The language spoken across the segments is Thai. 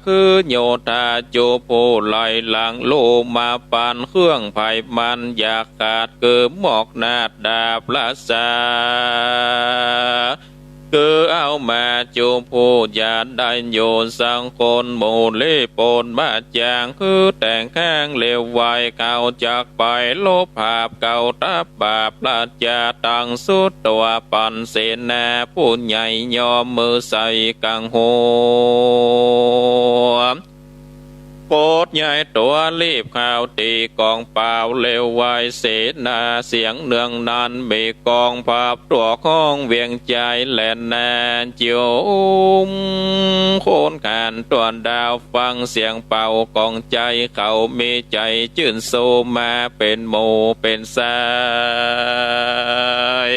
คือโยธาโจโพไหลหลังโลมาปันเครื่องไผ่มันอยากขาดเกิมหมอกนาดดาบละสาคือเอามาจูผู้ยาได้โยสังคนโมเลปนมาจางคือแต่งข้างเลวไวเก่าจากไปลบภาพเก่าทับบาปละจาตังสุดตัวปันเสนาผู้ใหญ่ยอมมือใส่กังหัวโปรดใหญ่ตัวรีบข่าวตีกองเปล่าเร็วไวเสนาเสียงเนืองนันมีกองภาพตัวข้องเวียงใจแหลนแนนจิวโคนขานตัวดาวฟังเสียงเป่ากองใจเขามีใจจื่นโซมาเป็นโมเป็นสาย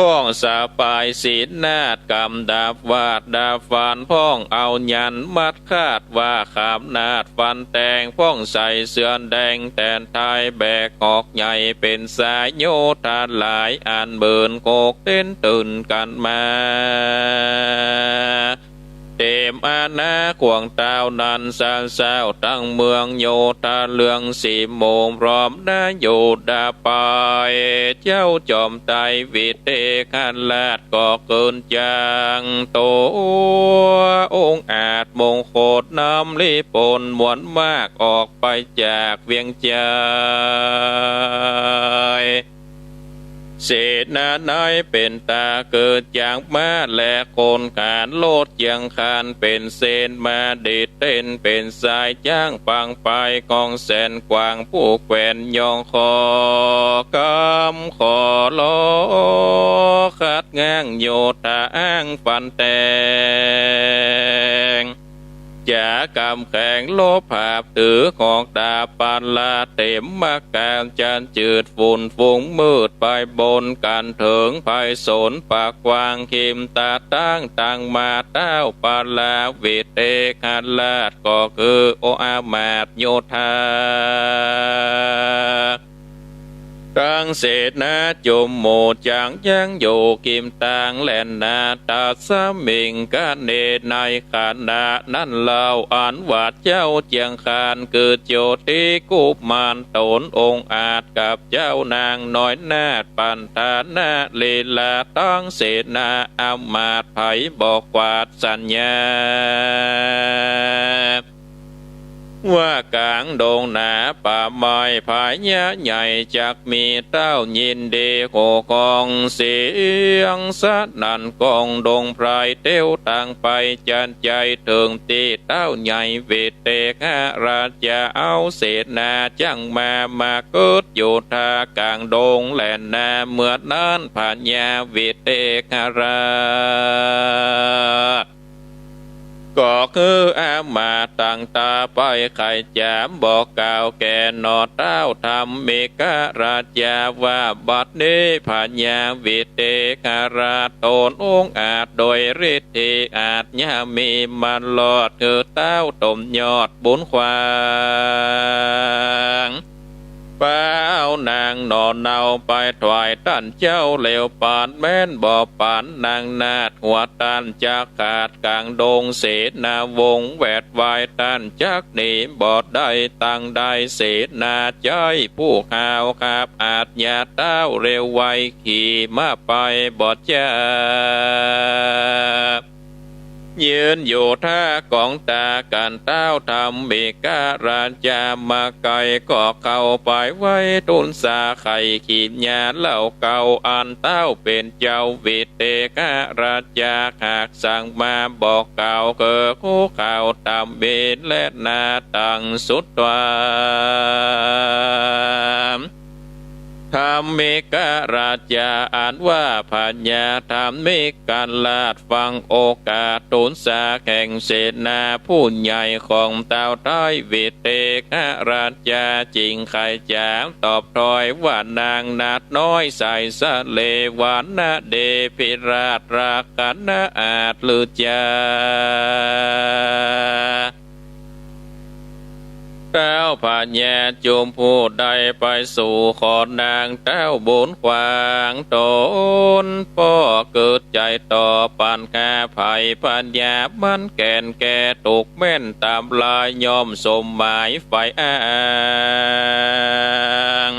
พ้องสาปายศีลนาดกำดาบวาดดาบฟันพ้องเอายันมัดคาดว่าขามนาดฟันแตงพ้องใส่เสื้อแดงแตนทายแบกออกใหญ่เป็นสายโยธาหลายอ่านเบินโกกเต้นตื่นกันมาเต็มอาณาขวงเต้านันสานเศร้าตั้งเมืองโยธาเลืองสีโมงพร้อมได้โยดาปายเจ้าจอมไตวิเตขันลาดก่อเกินจางโตองค์อาจมงโคตน้ำลิปนมวนมากออกไปจากเวียงใจเศษนาไนเป็นตาเกิดจากมาและโคนขานโลดยังคานเป็นเซนมาดิดเต้นเป็นสายจ้างปังไปกองแสนกวางผู้แขวนยองคอกำขอลอขัดง้างโยธาอ้างฟันแตงจากำแข่งโลภาพถือของดาปานลาเต็มมาการจันจืดฝุ่นฟุ้งมืดไปบนกันเถิงภายสนปากวางขิมตาตั้งตังมาเต้าปาลาวิเตขันลาดก็คือโออามาตโยธากังเศษนาจมโมจังยังโยกิมตังแลนนาตาสมิงกันเนในขันนานั่นเล่าอันวัดเจ้าเจียงคานเกิดโจติกุมมานตนองค์อาจกับเจ้านางน้อยนาดปันธานาลีลาตั้งเศษนาอามาตไผบอกวาดสัญญาว่ากลางดงหนาป่าไม้ผายยะใหญ่จักมีเต้ายินดีโกกองเสียงสัดนันกองดงไพรเต้วต่างไปจันใจถึงตีเต้าใหญ่เวทเตกราชาเอาเศษนาจังมาเกิดโยธากลางดงแหลนนาเมื่อนั้นผ่านยาเวทเตกราก็คืออามาตั้งตาไปไข่จามบอกกล่าวแก่นอเต้าทำเมกราชาว่าบัดนี้พญาวิเตกราชตนองค์อาจโดยฤทธิอาจยามีมันลอดคือเต้าตมยอดบุญควางป้าเอานางนอนเนาไปถวายท่านเจ้าเหลวปานแม่นบ่อปานนางนาดหัวตันจากขาดกลางดงเสนาวงแวดวายตันจากหนีบ่ได้ตั้งได้เสนาใจผู้ข่าวขับอาจญาเต้าเร็วไวขี่มาไปบ่จ้ายืนอยู่ท่ากองตาการเต้าทำมีการาจามาไกลก็เข้าไปไว้ตุนสาไข่ขีดยาเหล่าเก่าอันเต้าเป็นเจ้าวิเตการาจาหากสั่งมาบอกเก่าเกิดคู่ข่าวตามเบนและนาตังสุดวามธรรมิกราชาอ่านว่าพญาธรรมิการลาดฟังโอกาสตุนสาแข่งเสนาผู้ใหญ่ของเต้าต้อยวิเตกราชาจริงไขจามตอบถอยว่านางนาดน้อยใส่สะเลวานนาเดพิราชรากันนาอาจลือจาเต้า พาแย่จุมผู้ใดไปสู่ขอนางเต้าบุญขวางตนพ่อเกิดใจต่อปันแค่ไผ่ปัญญามันแก่นแก่ตกแม่นตามลายยอมสมหมายไฟอ้าง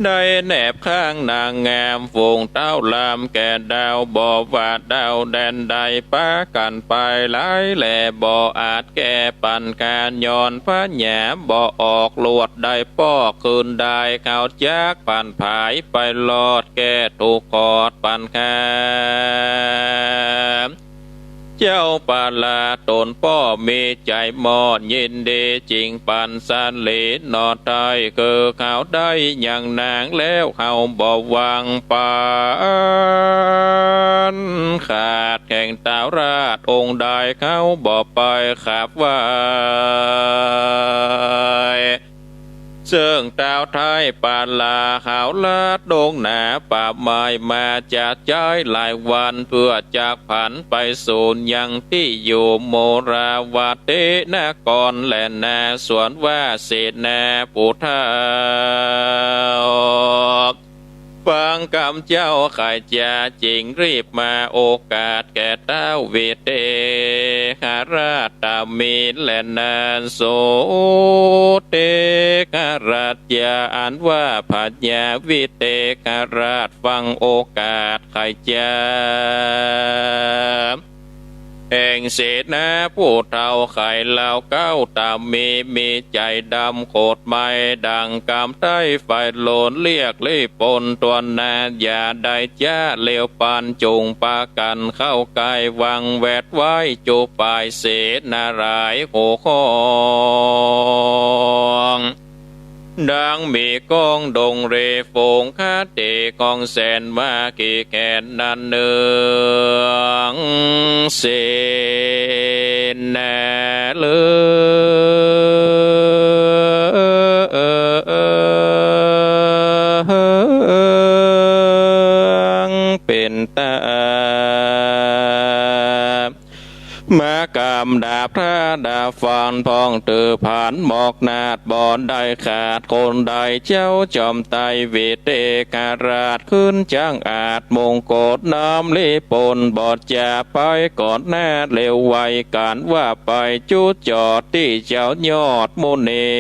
ได้แนบข้างนางงามฝูงเต้าลามแก่ดาวบ่ว่าดาวแดนใดป้ากันไปหลายแหล่บ่อาจแก่ปันการย้อนพระหยาบ่ออกลวดได้ป้อคืนได้ข่าวจากปันผายไปลอดแก่ถูกกอดปันคาเจ้าปาลาตนป้อมีใจมอดยินดีจริงปันสันเลนอดไทยคือเขาได้อย่างนางแล้วเขาบ่วางปานขาดแข่งตาวราชองค์ใดเขาบ่ไปขับว่าซึ่งเต้าไทยปาลาขาวลาดดงหนาป่าไม้มาจัดย้ายหลายวันเพื่อจากผันไปสู่ยังที่อยู่โมราวาเตนกรและนาสวนว่าเศษนาปุถาฟังคำเจ้าขายจาจริงรีบมาโอกาสแก่เต้าเวเตหาราชตามีและนานโสเตกราชยาอันว่าผัญญาวิเตกราชฟังโอกาสขายจาแห่งเศษนาผู้เท่าไข่เหล่าเก้าตามมีใจดำโคตรไม่ดังกำไต้ไฟโลนเรียกลี่ปนตัวนาอย่าได้จ้าเลวปานจุงปากันเข้าใกล้วังแวดไว้จูปลายเศษนารายโหคองดังมีกองดงเรฟงคาเตกองแสนมากีแกนนันเนืองเสนาเลืองเป็นตามากามดาพระดาฟานพองตือผ่านหมอกนาดบอนได้ขาดคนใดเจ้าจอมไตเวเตการาชขึ้นจ้างอาจมงกฎน้ำลิปนบอดจะไปก่อนหน้าเร็วไวการว่าไปจุดจอดที่เจ้ายอดมุนี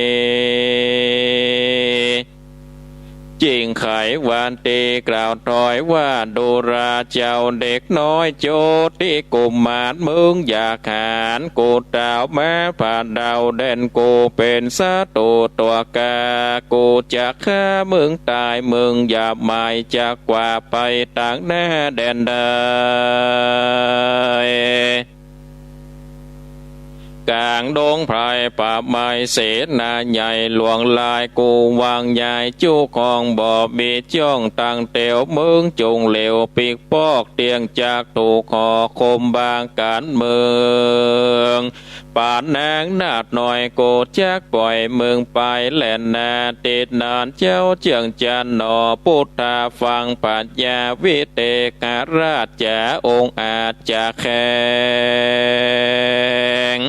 จริงไขวานตีกล่าวถอยว่าดูราเจ้าเด็กน้อยโจที่กุมารมึงอยากหานกูดาวแม้ผ่านดาวเด่นกูเป็นซาตูตัวกากูจะฆ่ามึงตายมึงอย่าไม่จะกว่าไปต่างหน้าแดนใดกลางดงไพรป่าไม้เสนาใหญ่หลวงลายกูวางใหญ่จู้คองบ่อบีจ้องตั้งเตียวมึงจงเหลวปีกปอกเตียงจากถูกคอคมบางการเมืองป่านนางนาดหน่อยโกจักปล่อยเมืองไปแล่นนาติดนานเจ้าเจียงจันหนอพุทธาฟังปัญญาวิเตการาชจาองค์อาจจะแข็ง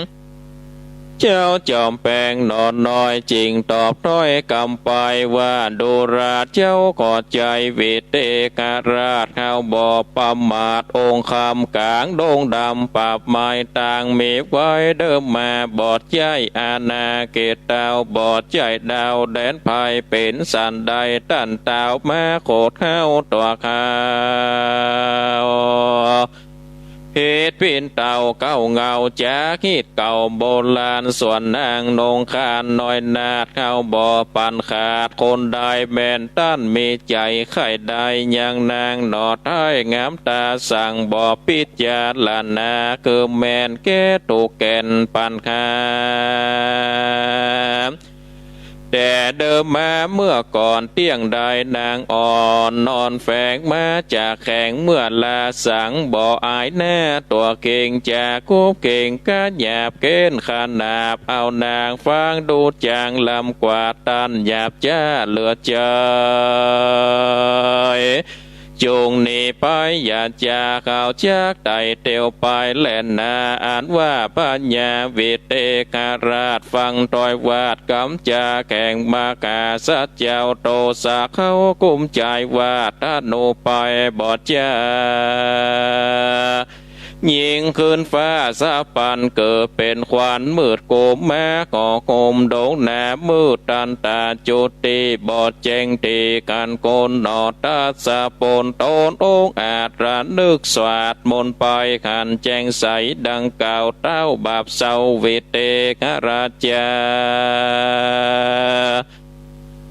เจ้าจอมแปงนอนน้อยจริงตอบถ้อยกำไปว่าดูราชเจ้าขอใจวิเตการาชเข้าบ่อประมาทองค์คำกลางดงดำปราบไม้ต่างมีไว้เดิมมาบอดใจอาณาเกตดาวบอดใจดาวแดนภายเป็นสันใดตันดาวมาโคดเข้าตัวข้าวเหตุพินเต่าเก้าเงาจากฮิดเก่าโบราณส่วนนางนงคานน้อยนาดเข้าบ่อปันขาดคนใดแม่นต้านมีใจไข่ใดยังนางหนอดให้งามตาสั่งบ่อปิดยาลานาคือแม่นแก่ตุกแก่นปันคาแต่เดิมมาเมื่อก่อนเตี้ยงใดนางอ่อนนอนแฝงมาจากแข่งเมื่อลาสังบ่ออายแน่ตัวเก่งจากคูบเก่งกะหยาบเกณฑ์ขนาบเอานางฟังดูจางลำกว่าตันหยาบจ้าเหลือใจ จงหนีไปอย่าจาข่าวจากไตเตียวไปแล่นนาอ่านว่าปัญญาวิเตการาชฟังตอยวาดกำจาแข่งมากาสัจเจ้าโตสาเขากุมใจวาดท่านูไปบอดจายิงขึ้นฟ้าสะปันเกิดเป็นควันมืดโกมแม่ก่อโกมโดงแหนมืดตันตาจุติบอดแจงตีกันโกนนอตาสะปนโตนองอาจระนึกสวาดมนต์ไปขันแจงใสดังเก่าเต้าบาปเศร้าวิเตกราชา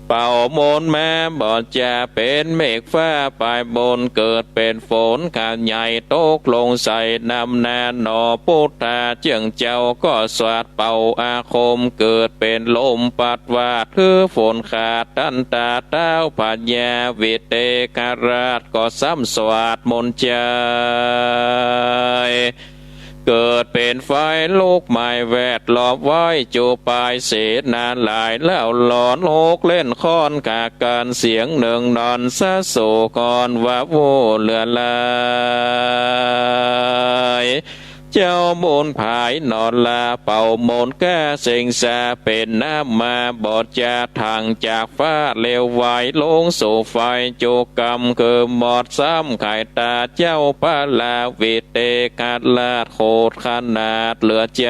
เป่ามนแม่บอดจะเป็นเมฆฟ้าปลายบนเกิดเป็นฝนขาดใหญ่ตกลงใส่นำนาหนอพุทธาเจียงเจ้าก็สวาดเป่าอาคมเกิดเป็นลมปัดวาดคือฝนขาดตันตาเต้าปัญญาวิเตการาชก็ซ้ำสวาดมนต์ใจเกิดเป็นไฟลูกไม้แวดล้อมไว้จูปลายเศษนานหลายแล้วหลอนโลกเล่นค้อนกาการเสียงหนึ่งนอนซะโศกรว่าโวเลือลายเจ้ามนผายนอนลาเป่ามนแก้เสิงสาเป็นน้ำมาบอดจาทางจากฟ้าเลวไหวลงสู่ไฟจุกรรมคือหมอดซ้ำไข่ตาเจ้าปาลาวิเตกาลาดโคตรขนาดเหลือใจ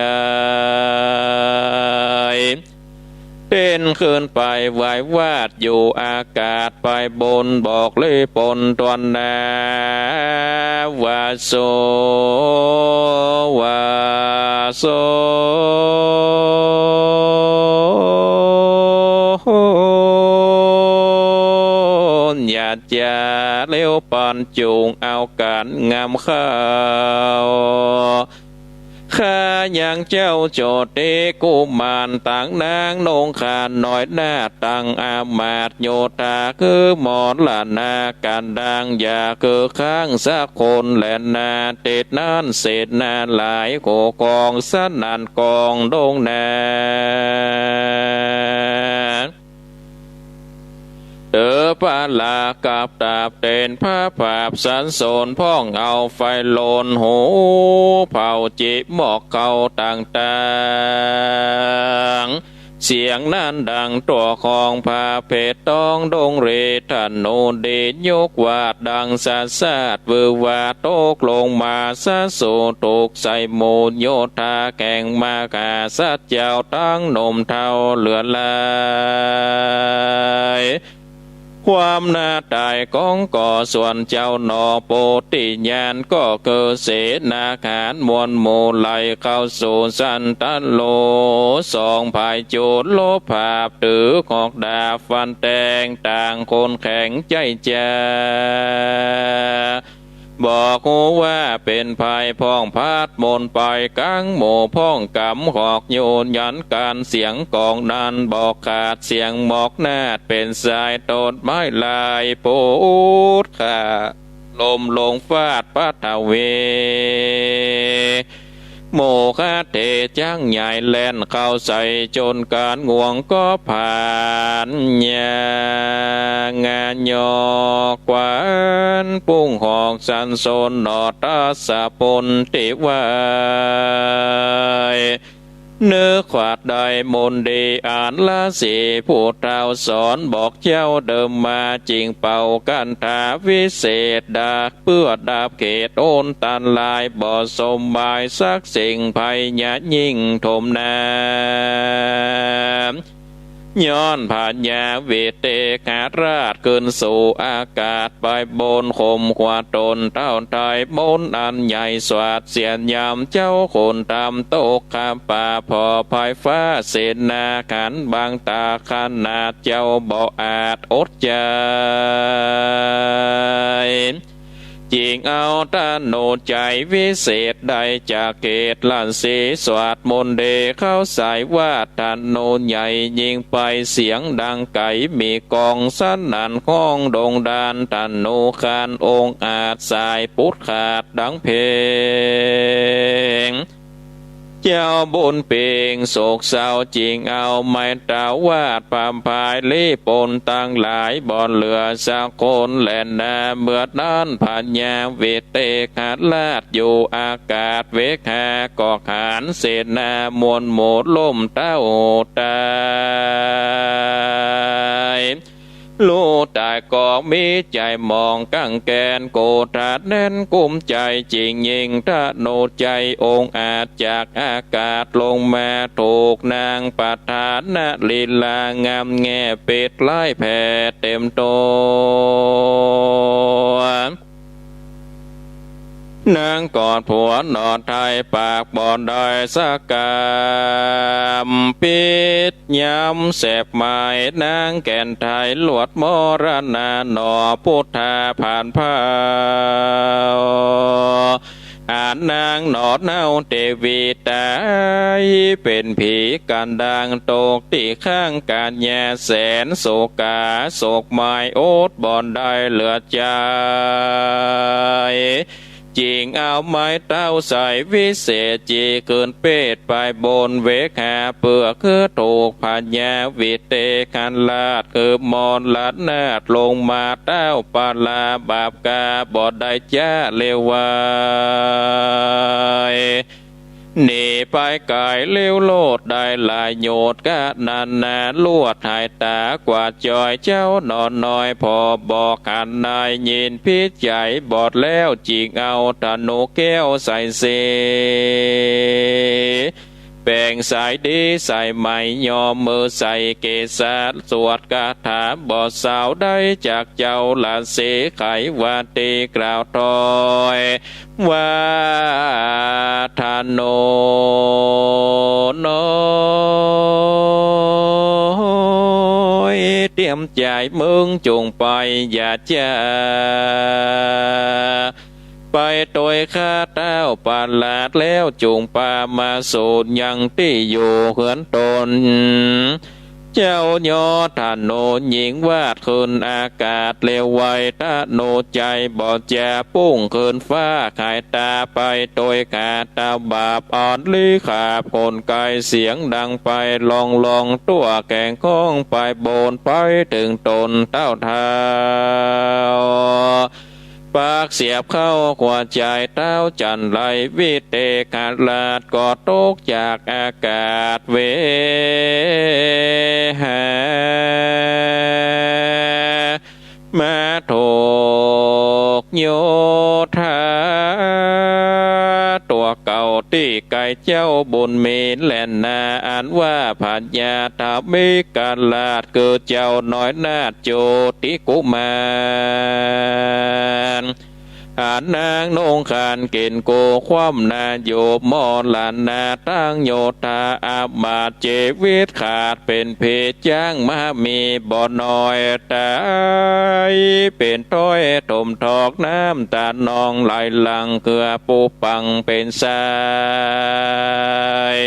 เต้นขึ้นไปไหววาดอยู่อากาศไปบนบอกเลยปนตวนนาวาโซวาโซญาติยาเลี้ยวปันจูงเอาการงามข้าวข้ายังเจ้าโจทย์เดกุมารต่างนางนงขานน้อยหน้าตังอามาตโยธาคือหมอนละนาการดังอย่าคือข้างสักคนแหลนาเตดนั้นเศษนาหลายโกกองสนันกองดงนาเตอปาลากับตาเต็นผ้าผาบสันโสนพ่องเอาไฟโลนหูเผาจิหมอกเขาต่างๆเสียงนั้นดังตัวของพาเพชรต้องดงเรทันโนเดชยกวาดดังสาสาดเวอวาตกลงมาสะโสตกใส่โมโยธาแข่งมากาสัจเจ้าตั้งนมเท่าเหลือลายความน่าตายของก่อส่วนเจ้าหนอโปติญาณก็เกิดเสนาขานมวลโมไหลเข้าสู่สันตันโลสองภายโจดโลภาบถือขอกดาบฟันแตงต่างคนแข็งใจจ้าบอกว่าเป็นภัยพ้องพาดมนไปกังโมพ้องกำหอกโยนยันการเสียงกองนันบอกขาดเสียงหมอกนาดเป็นสายต้นไม้ลายปูดขาลมลงฟาดปัทเวโมฆะเทจังใหญ่แล่นเข้าใส่จนการง่วงก็ผ่านยางานยอกกวานปุ้งหอกสันโซนนอตาสะปนติวายเนื้อขวาดได้มนดีอ่านละสีผู้เท่าสอนบอกเจ้าเดิมมาจริงเป่ากันทาวิเศษดาเพื่อดาบเขตโอนตันลายบ่อสมบายสักสิ่งภัยยะยิ่งถมนาย้อนผ่านยาเวเตการาชขึ้นสู่อากาศไปบนคมขวาตนเต้าไทยบนอันใหญ่สวัสดเสียนยามเจ้าคนตามโตกข้ามป่าพอภายฟ้าเสนาขันบางตาขนาดเจ้าบ่อาจอดใจจริงเอาตาโนใจวิเศษได้จากเกตลันสีสวัสดมนเดเข้าสายว่าท่านโนใหญ่ยิงไปเสียงดังไก่มีกองสั้นนันข้องดงดานท่านโนคานองอาจสายปุดขาดดังเพลง เจ้าบุญเป่งโศกเศร้าจริงเอาไม่ตาวาดปามพายลีปนตั้งหลายบ่อนเหลือสักคนแลนนาเมื่อนั้นพัญญาเวเตขาดลาดอยู่อากาศเวคากอกหานเศษนามวลโหมดล่มเต้าตายลูกตายก็มีใจมองกังแกนโกธาแน่นกุมใจจริงยิงถ้าโนใจองค์อาจจากอากาศลงมาถูกนางปัฏฐานลีลางามแง่เป็ดไล่แผ่เต็มตัวนางกอดผัวนอดไทยปากบอนดอยสกามปิดย้ำแสบหมายนางแก่นไทยลวดมรณาหนอพุทธาผ่านพาวอ่านนางหนอดเน่าเทวีตายเป็นผีกันดังตกที่ข้างการแย่แสนโศกาโศกไม้โอดบอนได้เหลือใจจริงเอาไม้เต้าใส่วิเศษจีเกินเป็ดไปบนเวกหาเปือคือถูกพัญญาวิเตคันลาดคือมอนลัดนาดลงมาเต้าปาลาบาปกาบอดได้จ้าเลวายหนีไปกายเลี้ยวโลดได้ลายโยดกะนันนาลวดหายตากว่าจอยเจ้านอนน้อยพอบอกขันนายยินพิษใหญ่บอดแล้วจิงเอาธนูแก้วใส่เสแบ่งสายดีใส่ไหมยอมมือใส่เกศาสวดคาถาบอดสาวได้จากเจ้าลาเสไขวาตีกล่าวถอยว่าทานโนน้อยเตรียมใจมึงจงไปอย่าจ้าไปโดยข้าเต้าปาลาดแล้วจุงปามาสูดยังที่อยู่เหือนตนเจ้ายอธาโนหญิงวาดคืนอากาศเลวไวธาโนใจบอดแจปุ้งคืนฟ้าขายตาไปโดยขาตาบาปอ่อนลีขาผลกายเสียงดังไปลองตัวแก่งข้องไปโบนไปถึงตนเต้าเท้าปากเสียบเข้ากว่าใจเต้าจันไหลวิเตขาดลาดกอดตกจากอากาศเวหามาโถกโยธาตัวเก่าที่ไก่เจ้าบุญมีแล่นนาอ่านว่าผัญญาทามิกาลาดเกิดเจ้าน้อยนาดโจติกุมารนางนงคานเกณฑ์โกความนาโยมมอลานนาตั้งโยธาอามาเจวิตขาดเป็นเพจ้างมามีบ่อน้อยตายเป็นถ้อยถมทอกน้ำตาหนองไหลหลังเกลือปูปังเป็นสาย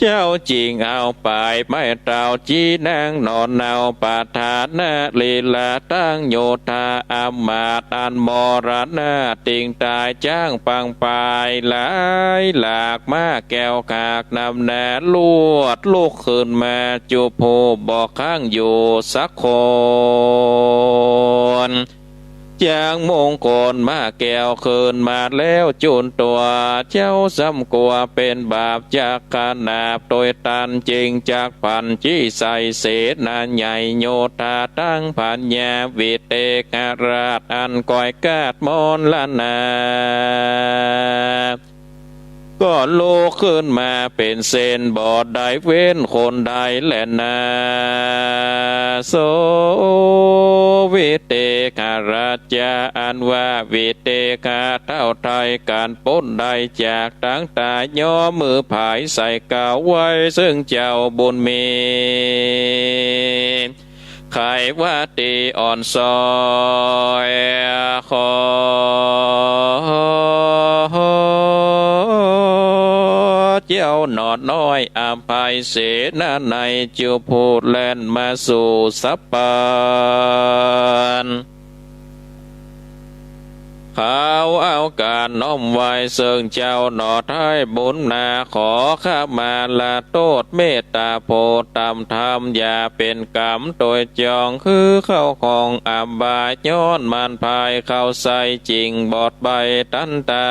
เจ้าจริงเอาไปไม่เต่าจีนางนอนเนาปาฐานาลีลาตั้งโยธาอามาตอันมรณะติงตายจ้างปังปายหลายหลากมาแก้วขากนำแน่ลวดลูกขึ้นมาจูโพบอกข้างอยู่สักคนจางมงคลมาแก้วคืนมาแล้วจุนตัวเจ้าซ้ำกลัวเป็นบาปจากขนาบโดยตันจริงจากพันจี้ใส่เศษนานใหญ่โยธาตั้งพันยาวิเตกราชอันก่อยกาดมอนละนาก็โลขึ้นมาเป็นเซนบอดได้เว้นคนใดแลนาโสวิเตกราชาอันว่าวิเตกาเท่าไทยการป้นได้จากตั้งตาย่อมือผายใส่กาวไว้ซึ่งเจ้าบุญมีไขว่าตีอ่อนซอยขอเจ้าหนอดน้อยอาภัยเสนาในจูพูดแลนมาสู่สัปปาน เขาเอาการน้อมไว้เสิงเจ้าหนอท้ายบุญนาขอข้ามาละโทษเมตตาโพตามธรรมอย่าเป็นกรรมโดยจองคือเข้าของอับบายย้อนมันภายเข้าใส่จริงบอดใบตันตา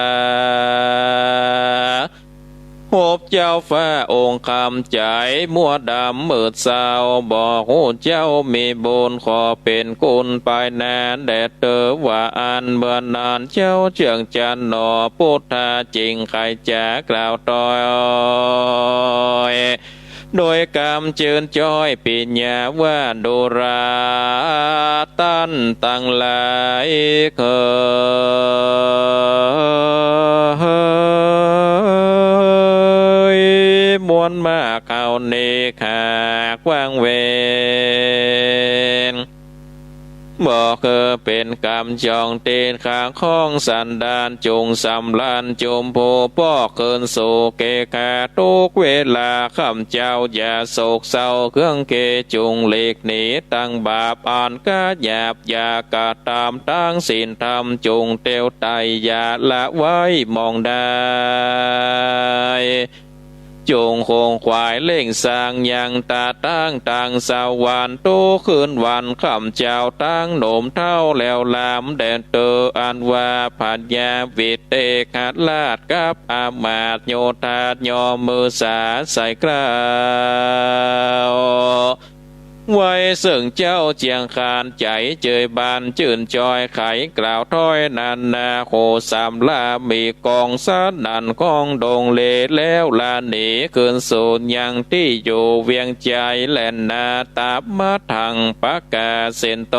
โหบเจ้าฟ้าองค์คำใจมัวดำมืดเศร้าบอกหูเจ้ามีบุญขอเป็นกุลไปนานแดดเตอว่าอันเบื่อนานเจ้าเจืองจันหนอพุทธาจริงใครจะกล่าวต่อยโดยกรรมเจิญจ้อยปิญญาว่าดุราตันตั้งหลายเคยมวนมาเข้าเนขากว้างเวนบอกคือเป็นกรรมจองเตนขางข้องสันดานจงสำลันจมโพปอกเคินโศเกกาทุกเวลาคำเจ้าอย่าโศกเศร้าเครื่องเกจงเล็กหนีตั้งบาปอ่านกาหยาบอย่ากาตามตั้งศีลธรรมจงเตียวไตอย่าละไว้มองได้จงคงควายเล่งสร้างยังตาตั้งต่างสาวานโตคืนวันคำเจ้าตั้งโหนมเท่าแล้วลามแดนเตออันว่าผัดยาวิเตขัดลาดกับอามาตโยธายอมือสาใส่กล้าวไว้ซึ่งเจ้าเจียงคานใจเจยบานจื่นจอยไขกล่าวถ้อยนันนาโคสามลามีกองสันนันกองดงเลแล้วลาหนีคืนสูญยังที่อยู่เวียงใจแลนนาตาบมาทางปากกาเซนโต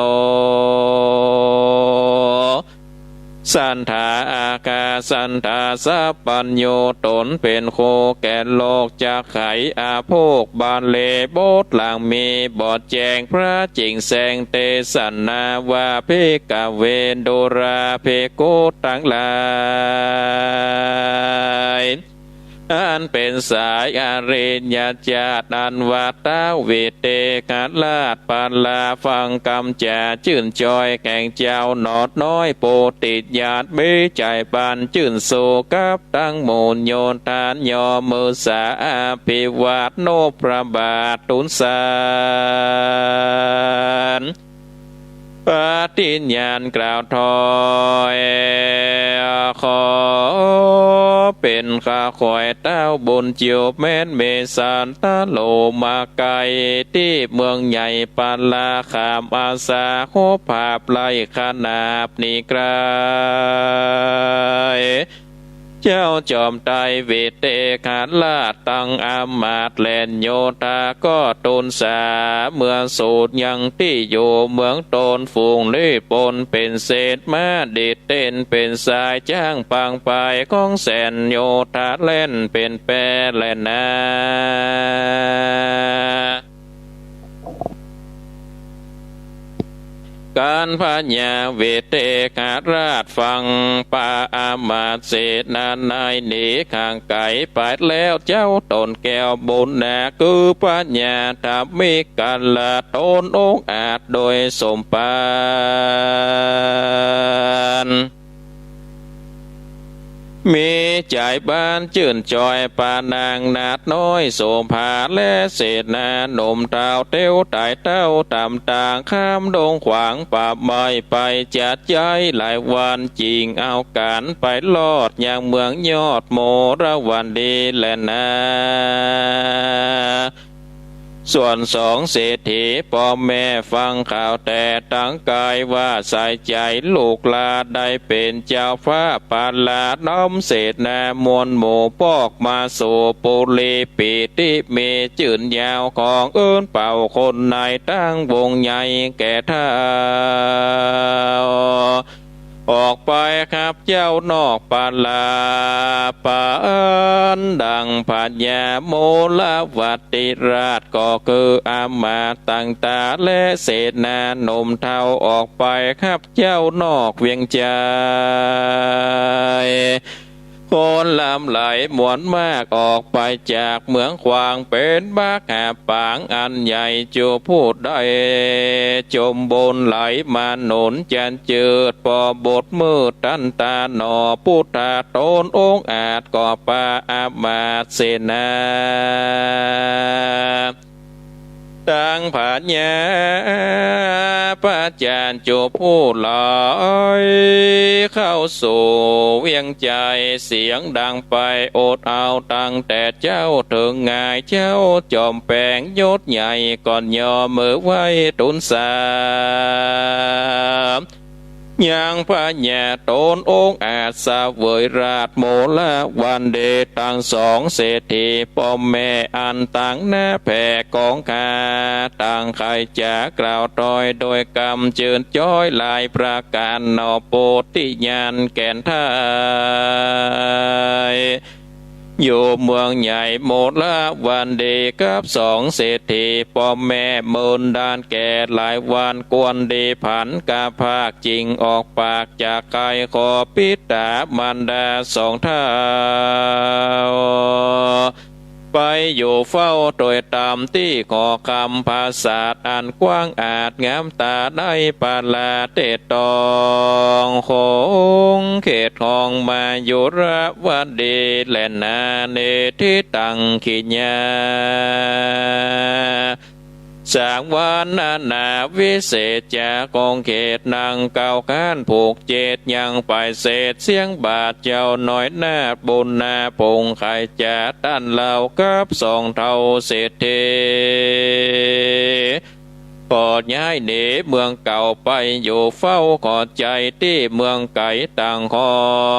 สันธาอากาสันธาสัพปัญโยตนเป็นโคแก่โลกจากไขอาโภคบานเลโบทหลังมีบอดแจงพระจิงแสงเตสันนาวาเพกาเวนโดราเพโกตั้งหลายอันเป็นสายอาริญญาจาตอันวัตตาเวเตกัลาดปัลลาฟังกำจ่าชื่นจอยแก่งเจ้าหนอดน้อยโปติดญาติเบใจปานชื่นโศกับตั้งโมนโยนทานยอมือสาภิวาทโนพระบาทตุนสารปฏิญญาณกล่าวถอยขอเป็นข้าคอยเต้าบุญเจียวแม้นเมสานตาโลมาไกที่เมืองใหญ่ปาลาขามอาสาโคภาพไล่ขนาบนีกลายเจ้าจอมไตเวเตขาดลาดตังอามาตแลนโยธาก็ตนสาเมืองสูตรยังที่อยู่เมืองตนฝูงลี่ปนเป็นเศษมาดิดเต้นเป็นสายจ้างปังไปของแสนโยธาเล่นเป็นแปรแลนนาการพญาเวเตการาชฟังปาอามาตเสนานนายหนีข้างไก่ไปแล้วเจ้าตนแก้วบุญนาคือพญาทำมีกันละตนองอาจโดยสมปานมีใจบ้านจื่นจอยปานางนาดน้อยโสภาและเศษนาหนุ่มเท้าเต้วไต่เต้าตามต่างข้ามดงขวางป่าไม้ไปจัดย้ายหลายวันจริงเอาการไปลอดอย่างเมืองยอดโมระวันดีแลนาส่วนสองเศรษฐีพ่อแม่ฟังข่าวแต่ตั้งกายว่าใส่ใจลูกลาได้เป็นเจ้าฟ้าปาลาน้อมเศษนามวลหมู่ปอกมาสู่ปุรีปีติเมจื่นยาวของเอิ้นเป่าคนในตั้งวงใหญ่แก่เท่าออกไปครับเจ้านอกปาลาปานดังปัญญาโมลวัติราชก็คืออามาตั้งตาและเศษนาหนุ่มเทาออกไปครับเจ้านอกเวียงใจ คนลำไหลมวนมากออกไปจากเมืองขวางเป็นบ้าหาปางอันใหญ่จูพูดได้จมบนไหลมาหนุนจันเจิดปอบทมืดตันตาหนอพุทธาโตนองค์อาจก่อปาอามาตเสนาตังผาญญาพระจารย์จูผู้ลอยเข้าสู่เวียงใจเสียงดังไปโอดเอาตั้งแต่เจ้าถึงงายเจ้าจอมแปลงยศใหญ่ก่อนยอมือไว้ตุนสามยังพระญาโตนองค์อาจสาเวยราชโมละวันเดตังสองเศรษฐีป้อมแม่อันต่างหน้าแผ่กองคาต่างใครจะกล่าวตอยโดยกรรมเจิญจ้อยลายประการนอโปติญาณแก่นไทยอยู่เมืองใหญ่โมละวันเดกับสองเศรษฐีป้อมแม่เมินดานแก่หลายวันกวนดีผันกาภาคจริงออกปากจากกายขอปิดามันดาสองเท้าไปอยู่เฝ้าโดยตามที่ขอคำภาษาอันกว้างอาจงามตาได้ปาลาเตตองคงเขตทองมายุระวันดีแลนาเนทิตังขิญาสางวันนาวิเศษจากองเขตนางเก่าก้านผูกเจตยังไปเศษเสียงบาดเจ้าน้อยหน้าบุญนาพงไข่จะตั้นเหล่ากับสองเท่าเศรษฐีพอย้ายหนีเมืองเก่าไปอยู่เฝ้าขอใจที่เมืองไก่ต่างห้อ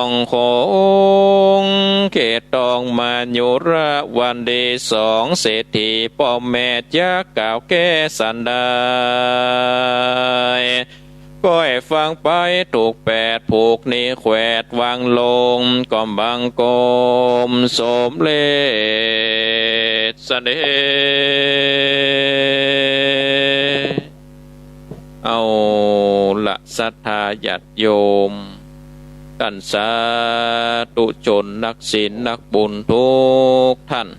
งโคงเขตตองมายุระวันดีสองเศรษฐีพ่อแม่จักกล่าวแก้สันได้ก็ให้ฟังไปถูกแปดผูกนี้แขวดวางลงก่อมบังกรมสมเลศเสด็จเอาละศรัทธาญาติโยมท่านสาธุชนนักศีลนักบุญทุกท่าน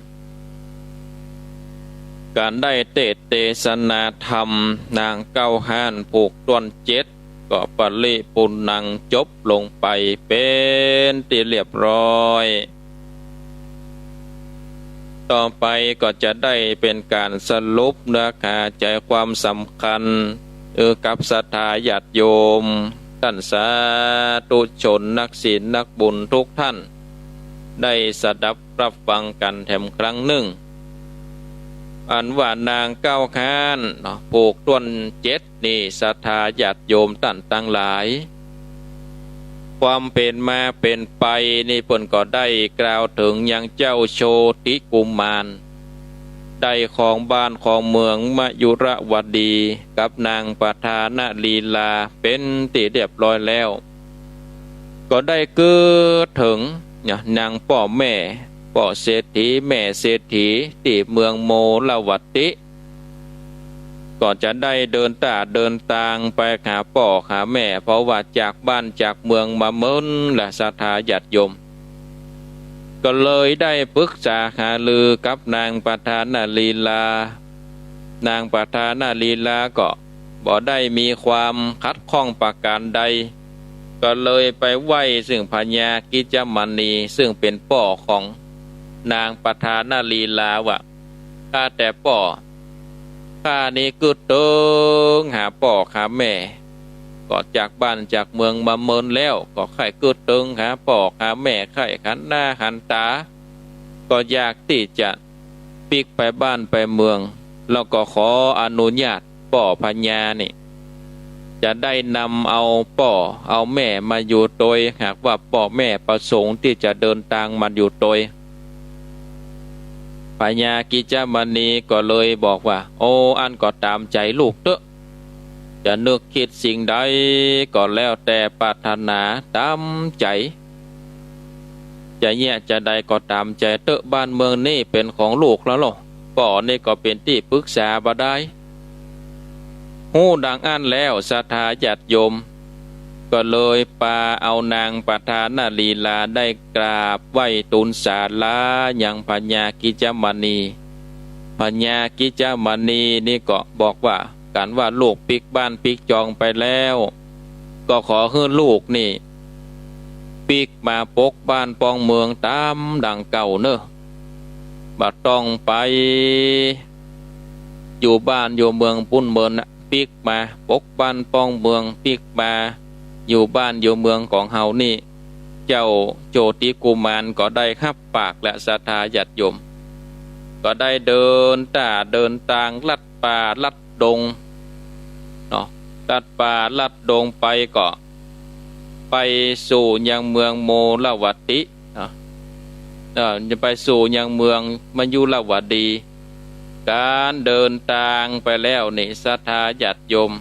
การได้เทศนาธรรมนางเก้าห้านผูกต้นเจ็ดก็ปริปุณนังจบลงไปเป็นที่เรียบร้อยต่อไปก็จะได้เป็นการสรุปเนื้อหาใจความสำคัญกับศรัทธาญาติโยมท่านสาธุชนนักศีลนักบุญทุกท่านได้สดับรับฟังกันแถมครั้งหนึ่งอันว่านางเก้าค้านผูกต้นเจ็ดนี่ศรัทธาญาติโยมท่านตั้งหลายความเป็นมาเป็นไปนี่เพิ่นก็ได้กล่าวถึงยังเจ้าโชติกุมารได้ของบ้านของเมืองมยุรวดีกับนางปฐานลีลาเป็นที่เรียบร้อยแล้วก็ได้เกิดถึงนางพ่อแม่พ่อเศรษฐีแม่เศรษฐีที่เมืองโมลวัตติก็จะได้เดินทางไปหาพ่อหาแม่เพราะว่าจากบ้านจากเมืองมาเมินและศรัทธาญาติโยมก็เลยได้ปรึกษาหารือกับนางปฐานลีลานางปฐานลีลาก็บ่ได้มีความขัดข้องประการใดก็เลยไปไหว้ซึ่งพญากิจมณีซึ่งเป็นพ่อของนางปฐานลีลาว่าข้าแต่พ่อข้านี่กึดเติงหาพ่อหาแม่ก็จากบ้านจากเมืองมาเมินแล้วก็ไข่กึดเติงหาพ่อหาแม่ไข่ขันหน้าหันตาก็อยากที่จะปิกไปบ้านไปเมืองแล้วก็ขออนุญาตพ่อพญานี่จะได้นำเอาพ่อเอาแม่มาอยู่โดยหากว่าพ่อแม่ประสงค์ที่จะเดินทางมาอยู่โดยพญากิจมณีก็เลยบอกว่าโอ้อันก็ตามใจลูกเถอะจะนึกคิดสิ่งใดก็แล้วแต่ปรารถนาตามใจจะแย่จะใดก็ตามใจเถอะบ้านเมืองนี่เป็นของลูกแล้วหรอพ่อนี่ก็เป็นที่ปรึกษาบ่ได้หูดังอันแล้วศรัทธาญาติโยม ก็เลยปาเอานางปฐานาลีลาได้กราบไหว้ทูลศาลาอย่างพญากิจมณีพญากิจมณีนี่ก็บอกว่าการว่าลูกปิกบ้านปิกจองไปแล้วก็ขอให้ลูกนี่ปิกมาปกบ้านปองเมืองตามดังเก่าเนอะบัดต้องไปอยู่บ้านอยู่เมืองปุ้นเมืองนะปิกมาปกบ้านปองเมืองปิกมาอยู่บ้านอยู่เมืองของเฮานี่เจ้าโจติกุมารก็ได้รับปากและศรัทธาญาติโยมก็ได้เดินเดินทางลัดป่าลัดดงเนาะลัดป่าลัดดงไปก็ไปสู่ยังเมืองโมลวัตติจะไปสู่ยังเมืองมยุรวดีการเดินทางไปแล้วนี่ศรัทธาญาติโยม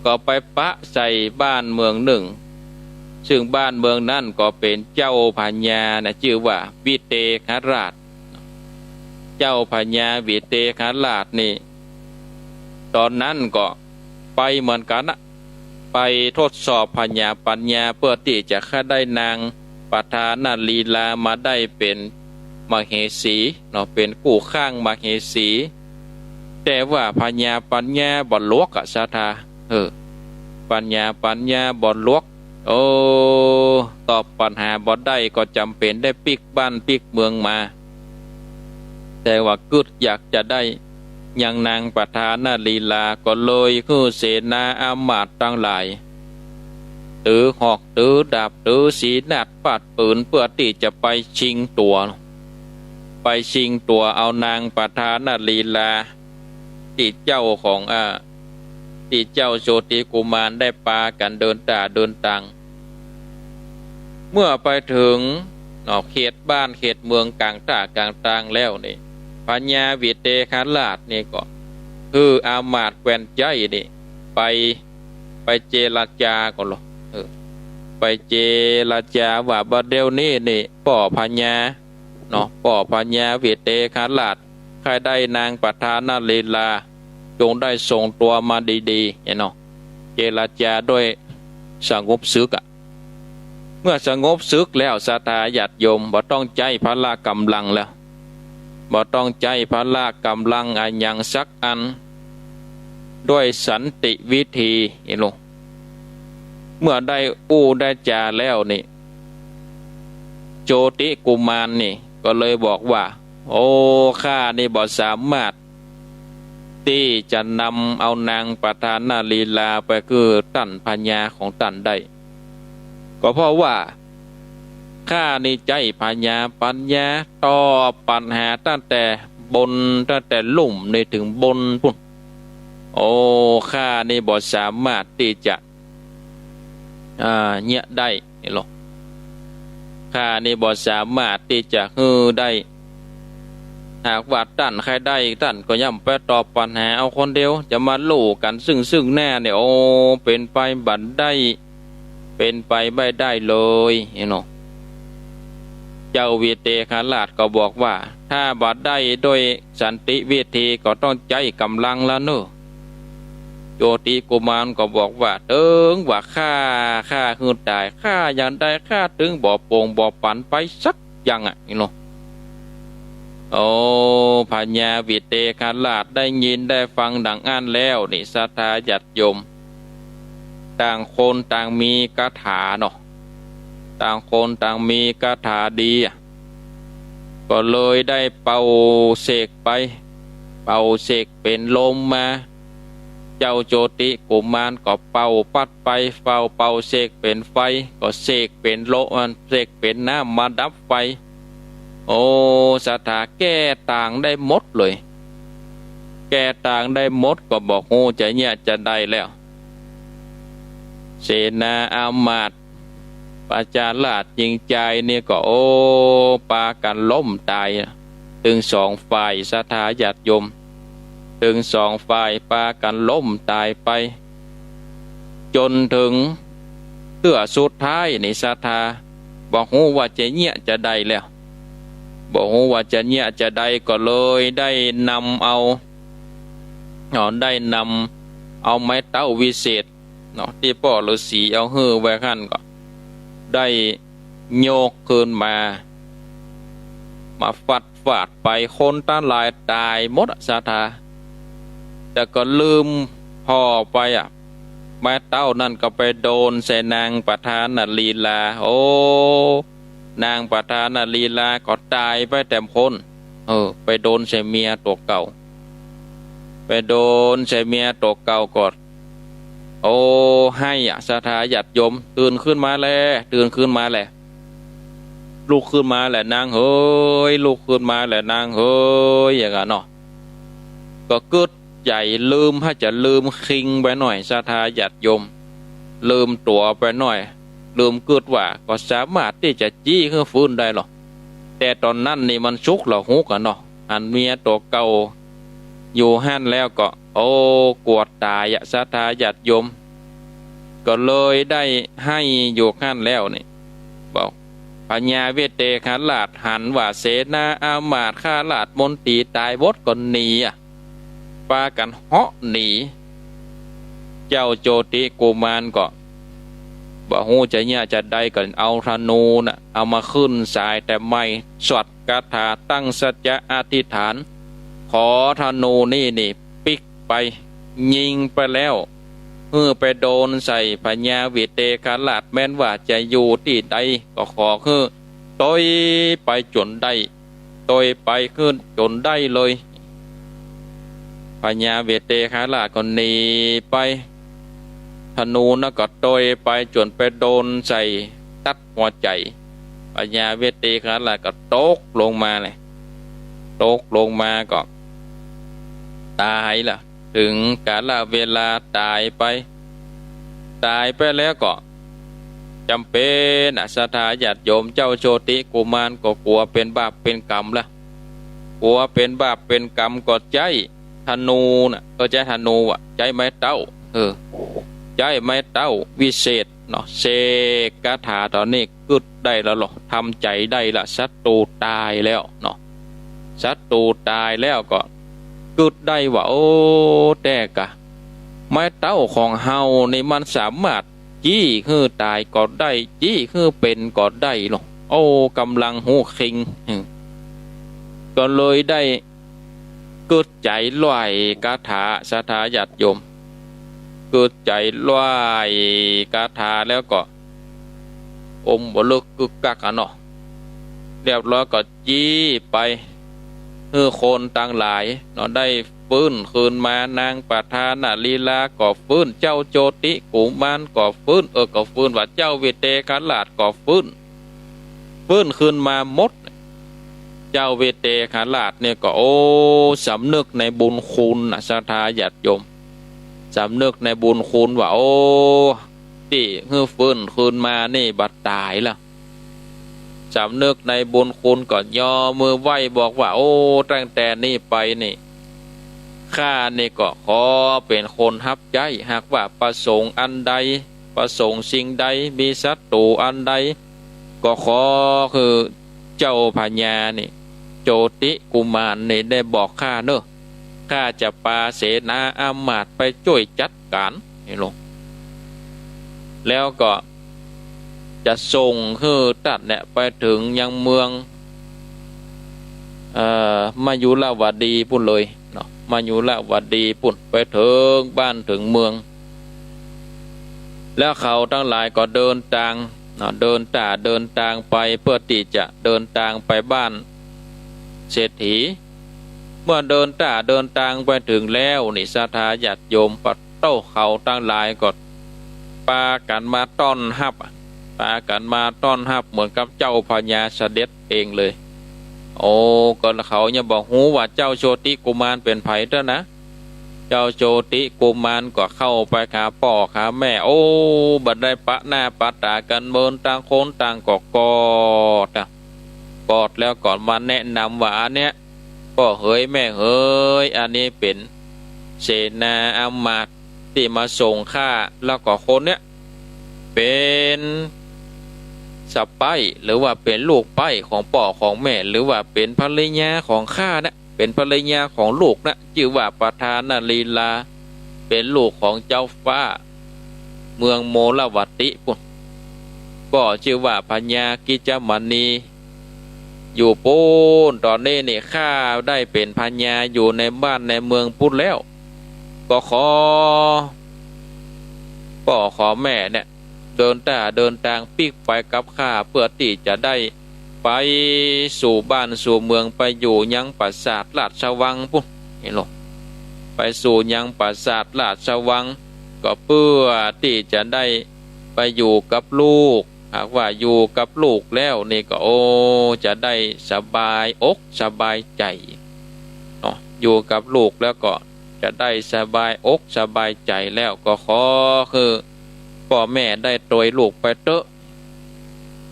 ก็ไปปะใส่บ้านเมืองหนึ่งซึ่งบ้านเมืองนั่นก็เป็นเจ้าพญานะชื่อว่าวิเตหราชเจ้าพญาวิเตหราชนี่ตอนนั้นก็ไปเหมือนกันนะไปทดสอบพญาปัญญาเพื่อที่จะฆ่าได้นางปฐานาลีลามาได้เป็นมเหสีเนาะเป็นกู้ข้างมเหสีแต่ว่าพญาปัญญาบ่ลวกอะศรัทธาปัญญาบ่ลวกโอ้ตอบปัญหาบ่ได้ก็จำเป็นได้ปิกบ้านปิกเมืองมาแต่ว่ากึดอยากจะได้ยังนางปฐานาลีลาก็เลยคือเสนาอามาตย์ทั้งหลายถือหอกถือดาบถือศีนาฏปัดปืนเพื่อที่จะไปชิงตัวเอานางปฐานาลีลาที่เจ้าของที่เจ้าโชติกุมารได้ปากันเดินต่างเมื่อไปถึงเขตบ้านเขตเมืองกลางต่างแล้วนี่พญาวิเตหราชนี่ก็คืออามาตย์แคว้นใจนี่ไปเจรจาก็หรอไปเจรจาว่าบัดเดี๋ยวนี้นี่ป่อพญาป่อพญาวิเตหราชใครได้นางปฐานาลีลาจงได้ส่งตัวมาดีๆเจรจาด้วยสงบศึกเมื่อสงบศึกแล้วศรัทธาญาติโยมบ่ต้องใจพละกำลังแล้วบ่ต้องใจพละกำลังอันยังสักอันด้วยสันติวิธีเมื่อได้ได้จาแล้วนี่โจติกุมารนี่ก็เลยบอกว่าโอ้ข้านี่บ่สามารถที่จะนำเอานางปฐานาลีลาไปคือตันพญาของตันได้ก็เพราะว่าข้านี่ใจพญาปัญญาตอบปัญหาตั้งแต่ลุ่มในถึงบนพุ่นโอ้ข้านี่บ่สามารถที่จะเนี่ยได้นี่หรอกข้านี่บ่สามารถที่จะได้หากว่าท่านใครได้ท่านก็ย่ำไปตอบปัญหาเอาคนเดียวจะมาลู่กันซึ่งแน่เนี่ยโอ้เป็นไปบัดได้เป็นไปไม่ได้เลยเจ้าวิเตหราชก็บอกว่าถ้าบัดได้โดยสันติวิธีก็ต้องใจกำลังแล้วเนอะโยติกุมารก็บอกว่าว่าข้าคือตายข้าอย่างใดข้าถึงบ่โป่งบ่ปันไปสักอย่างโอ้พญาวิเตหราชได้ยินได้ฟังดังอันแล้วนี่ศรัทธาญาติโยมต่างคนต่างมีคาถาต่างคนต่างมีคาถาดีก็เลยได้เป่าเสกเป็นลมมาเจ้าโจติกุมารก็เป่าปัดไปเป่าเสกเป็นไฟก็เสกเป็นโลเสกเป็นน้ำมาดับไฟโอ้ศรัทธาแก้ต่างได้หมดเลยแก้ต่างได้หมดก็บอกโอ้จะเนี่ยจะได้แล้วเสนาอามาตย์ปาจาราชจริงใจเนี่ยก็โอ้ปากันล้มตายถึงสองฝ่ายศรัทธาญาติโยมถึงสองฝ่ายปากันล้มตายไปจนถึงเตื้อสุดท้ายนี่ศรัทธาบอกโอ้ว่าจะเนี่ยจะได้แล้วบอกว่าจะเนี่ยจะได้ก็เลยได้นำเอาไม้เต้าวิเศษ เนาะที่ป่อฤาษีเอาฮือไว้ขั้นก็ได้โยกคืนมาฟัดฟาดไปคนตาลายตายหมดสาธาแต่ก็ลืมพ่อไปแม่เต้านั่นก็ไปโดนใส่นางประธานนลีลาโอ้นางประธานนลีลาก็ตายไปแต่คนไปโดนใส่เมียตัวเก่าไปโดนใส่เมียตัวเก่ากดโอ้ให้สาธาญาติโยมตื่นขึ้นมาแล้วตื่นขึ้นมาแหละลุกขึ้นมาแหละนางเฮ้ยลุกขึ้นมาแหละนางเฮ้ยอย่างนั้นเนาะก็กึดใหญ่ลืมถ้าจะลืมคิงไปหน่อยสาธาญาติโยมลืมตัวไปหน่อยลืมกึดว่าก็สามารถที่จะจี้ขึ้นฟื้นได้หรอแต่ตอนนั้นนี่มันชุกเหล่าฮุกเนาะอันเมียตัวเก่าอยู่ห้านแล้วก็โอ้กวดตายสาธาญาติโยมก็เลยได้ให้อยู่ห้านแล้วนี่บอกพญาเวเตขาลาดหันว่าเสนาอามาตย์ข้าลาดมนตรีตายบดก็หนีปากันเหาะหนีเจ้าโจติกุมารก็บ่ฮู้จะเนี่ยจะได้ก็เอาธนูน่ะเอามาขึ้นสายแต่ไม่สวดคาถาตั้งสัจจะอธิษฐานขอธนูนี่ปิกไปยิงไปแล้วไปโดนใส่พญาวิเตขาลาดแม้นว่าจะอยู่ที่ใดก็ขอต้อยไปจนได้ต้อยไปขึ้นจนได้เลยพญาวิเตขาลาดก็หนีไปธนูน่ะก็ต้อยไปจนไปโดนใส่ตัดหัวใจพญาเวเตขาลาดก็ตกลงมาเลยตกลงมาก็ตายล่ะถึงกาลเวลาตายไปแล้วก็จำเป็นศรัทธาญาติโยมเจ้าโชติกุมารก็กลัวเป็นบาปเป็นกรรมละกลัวเป็นบาปเป็นกรรมก็ใจธนูน่ะใจธนูใจไม้เต้าใจไม้เต้าวิเศษเนาะเสกคาถาตอนนี้กึดได้แล้วหรอทำใจได้ละศัตรูตายแล้วเนาะศัตรูตายแล้วก็กึดได้ว่าโอ้แต่กะไม้เต้าของเฮานี่มันสามารถจี้คือตายก็ได้จี้คือเป็นก็ได้หรอโอ้กำลังหูคิงก็เลยได้กึดใจลอยคาถาศรัทธาญาติโยมกึดใจลอยคาถาแล้วก็อมบ่เลิกกึกกักเนาะเรียบร้อยก็จี้ไปคนต่างหลายเนาะได้ฟื้นคืนมานางประธานลีลาก็ฟื้นเจ้าโจติกุมารก็ฟื้นก็ฟื้นว่าเจ้าเวเตขาลาดก็ฟื้นคืนมาหมดเจ้าเวเตขาลาดเนี่ยก็โอ้สำนึกในบุญคุณศรัทธาญาติโยมสำนึกในบุญคุณว่าโอ้ที่ฟื้นคืนมานี่บัดตายละสำนึกในบุญคุณก็ย่อมือไหว้บอกว่าโอ้ตั้งแต่นี้ไปนี่ข้านี่ก็ขอเป็นคนฮับใจหากว่าประสงค์อันใดประสงค์สิ่งใดมีศัตรูอันใดก็ขอคือเจ้าพญานี่โจติกุมารนี่ได้บอกข้าเนอะข้าจะปาเสนาอามาตย์ไปช่วยจัดการให้ลงแล้วก็จะส่งตัดเนี่ยไปถึงยังเมืองมายุราวดีปุ่นเลยเนาะมายุราวดีปุ่นไปถึงบ้านถึงเมืองแล้วเขาทั้งหลายก็เดินทางเนาะเดินทางไปเพื่อที่จะเดินทางไปบ้านเศรษฐีเมื่อเดินทางไปถึงแล้วนี่ศรัทธาญาติโยมปัดเต้าเขาทั้งหลายก็ปากันมาต้อนรับเหมือนกับเจ้าพญาเสด็จเองเลยโอ้ก็เขาเนี่ยบอกหูว่าเจ้าโชติกุมารเป็นไผเด้อนะเจ้าโชติกุมารก็เข้าไปหาพ่อหาแม่โอ้บัดได้ปะหน้าปะตากันเมินต่างคนต่างกอดแล้วก่อนมาแนะนำว่าอันเนี้ยพ่อเฮ้ยแม่เฮ้ยอันนี้เป็นเสนาอามาตย์ที่มาส่งข้าแล้วก็คนเนี้ยเป็นสะใภ้หรือว่าเป็นลูกใป้ของพ่อของแม่หรือว่าเป็นภรรยาของข้านะเป็นภรรยาของลูกนะชื่อว่าประธานลีลาเป็นลูกของเจ้าฟ้า เมืองโมลวัตติปุ่นก็ชื่อว่าพญากิจมณีอยู่ปูนตอนนี้นี่ข้าได้เป็นพญาอยู่ในบ้านในเมืองพุทธแล้วก็ขอพ่อขอแม่เนี่ยเดินทางปีกไปกับข้าเพื่อที่จะได้ไปสู่บ้านสู่เมืองไปอยู่ยังปราสาทราชวังปุ่นเห็นหรอไปสู่ยังปราสาทราชวังก็เพื่อที่จะได้ไปอยู่กับลูกหากว่าอยู่กับลูกแล้วนี่ก็จะได้สบายอกสบายใจเนาะอยู่กับลูกแล้วก็จะได้สบายอกสบายใจแล้วก็ขอคือพ่อแม่ได้โดยลูกไปเตอะ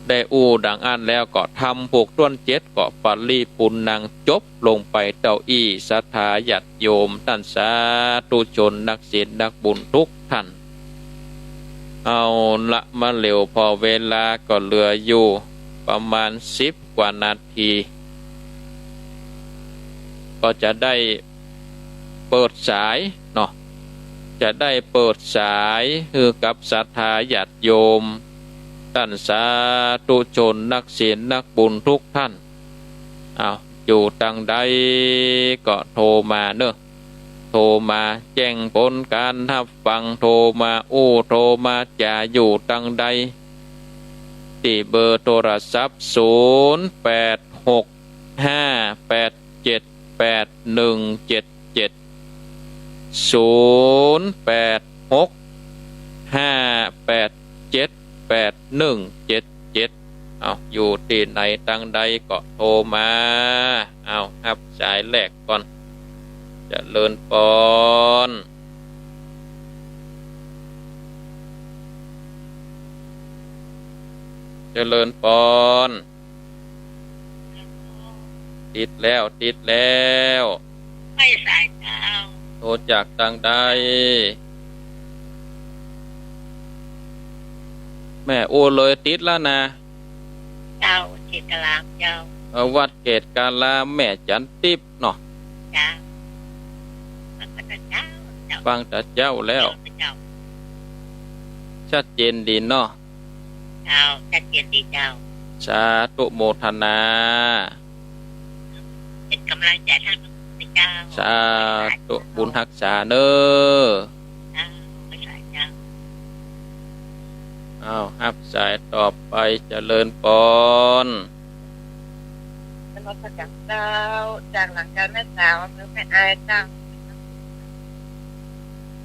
ได้ดังอันแล้วก็ทำผูกต้นเจ็ดก็ปลีปุณนังจบลงไปเต้าอี้ศรัทธาญาติโยมท่านสาธุชนนักศีลนักบุญทุกท่านเอาละมาเร็วพอเวลาก็เหลืออยู่ประมาณ10 กว่านาทีก็จะได้เปิดสายเนาะจะได้เปิดสายคือกับศรัทธาญาติโยมท่านสาธุชนนักศีลนักบุญทุกท่านอยู่ตังใดก็โทรมาเนอะโทรมาแจ้งผลการทับฟังโทรมาโทรมาจะอยู่ตังใดที่เบอร์โทรศัพท์0865878177อยู่ที่ไหนตังใดก็โทรมารับสายแรกก่อนเจริญพรเจริญพรติดแล้วไม่สายเจ้าโทรจากตังใดแม่เลยติดแล้วนะเจ้าเจตลามเจ้าวัดเกตกาลาแม่จันติบเนาะจ้าฟังแต่เจ้าแล้วชัดเจนดีเนาะเจ้าชัดเจนดีเจ้าสาธุโมทนาเป็นกำลังใจท่านเจ้าสาธุบุญรักษาเนอรับสายต่อไปเจริญพรเป็นวัดประจักษ์เจ้าจากหลังการแม่สาวหรือแม่อายเจ้า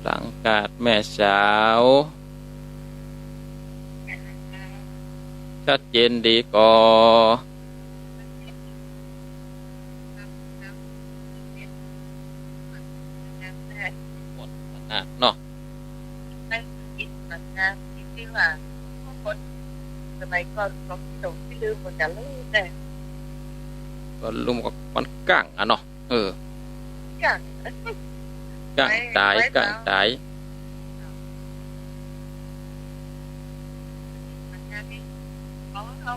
หลังกาดแม่สาวชัดเจนดีก่อหมดเนาะว่าคนสมัยก่อนเขาส่งที่ลืมหมดกันเลยแต่ก็ลุมกับมันก้างเนาะก้างตายเขา